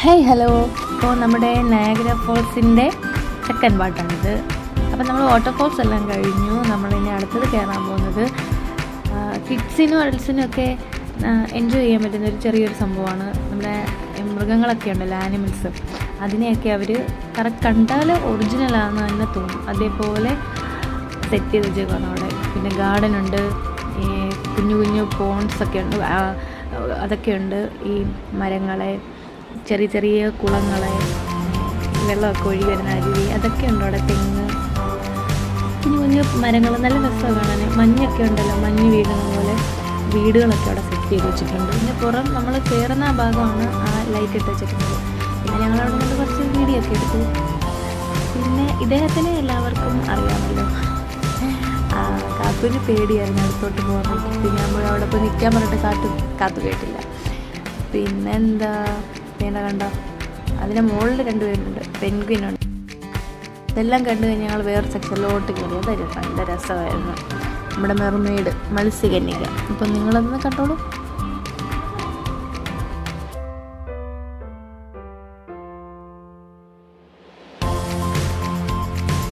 Hi hello. അപ്പോൾ നമ്മുടെ Niagara ഫോൾസിൻ്റെ second പാർട്ടാണിത്. അപ്പോൾ നമ്മൾ വാട്ടർഫോൾസ് എല്ലാം കഴിഞ്ഞു. നമ്മളിനി അടുത്തത് കയറാൻ പോകുന്നത് കിഡ്സിനും അഡൽസിനും ഒക്കെ എൻജോയ് ചെയ്യാൻ പറ്റുന്ന ഒരു ചെറിയൊരു സംഭവമാണ്. നമ്മുടെ മൃഗങ്ങളൊക്കെ ഉണ്ടല്ലോ, ആനിമൽസ്, അതിനെയൊക്കെ അവർ കറക്റ്റ് കണ്ടാൽ ഒറിജിനലാണെന്ന് തന്നെ തോന്നും. അതേപോലെ സെറ്റ് ചെയ്ത് വെച്ചേക്കാണ് അവിടെ. പിന്നെ ഗാർഡൻ ഉണ്ട്, ഈ കുഞ്ഞു കുഞ്ഞു പോൺസൊക്കെ ഉണ്ട്, അതൊക്കെയുണ്ട്. ഈ മരങ്ങളെ, ചെറിയ ചെറിയ കുളങ്ങളെ, വെള്ളമൊക്കെ ഒഴുകി വരുന്ന അരുവി, അതൊക്കെ ഉണ്ട് അവിടെ. തെങ്ങ്, കുഞ്ഞു കുഞ്ഞു മരങ്ങൾ, നല്ല രസമാണ് കാണാൻ. മഞ്ഞൊക്കെ ഉണ്ടല്ലോ, മഞ്ഞ് വീഴുന്ന പോലെ വീടുകളൊക്കെ അവിടെ സെറ്റ് ചെയ്ത് വെച്ചിട്ടുണ്ട്. പിന്നെ പുറം നമ്മൾ കയറുന്ന ആ ഭാഗമാണ് ആ ലൈറ്റ് ഇട്ട് വെച്ചിട്ടുണ്ട്. പിന്നെ ഞങ്ങളവിടെ നിന്ന് കുറച്ച് വീഡിയോ ഒക്കെ എടുത്തു. പിന്നെ ഇദ്ദേഹത്തിന് എല്ലാവർക്കും അറിയാമല്ലോ, കാത്തുവിന് പേടിയായിരുന്നു അടുത്തോട്ട് പോകാൻ. പിന്നെ നമ്മൾ അവിടെ പോയി നിൽക്കാൻ പറഞ്ഞിട്ട് കാത്തു കേട്ടില്ല. പിന്നെന്താ, പിന്നെ കണ്ടോ, അതിൻ്റെ മുകളിൽ 2 പേരുണ്ട്, പെൻഗ്വിനുണ്ട്. ഇതെല്ലാം കണ്ടു കഴിഞ്ഞ് ഞങ്ങൾ വേറെ സെക്ഷനിലോട്ട് കയറിയത്. നല്ല രസമായിരുന്നു. നമ്മുടെ മെർമെയ്ഡ്, മത്സ്യകന്യക. അപ്പം നിങ്ങളതൊന്ന് കണ്ടോളൂ.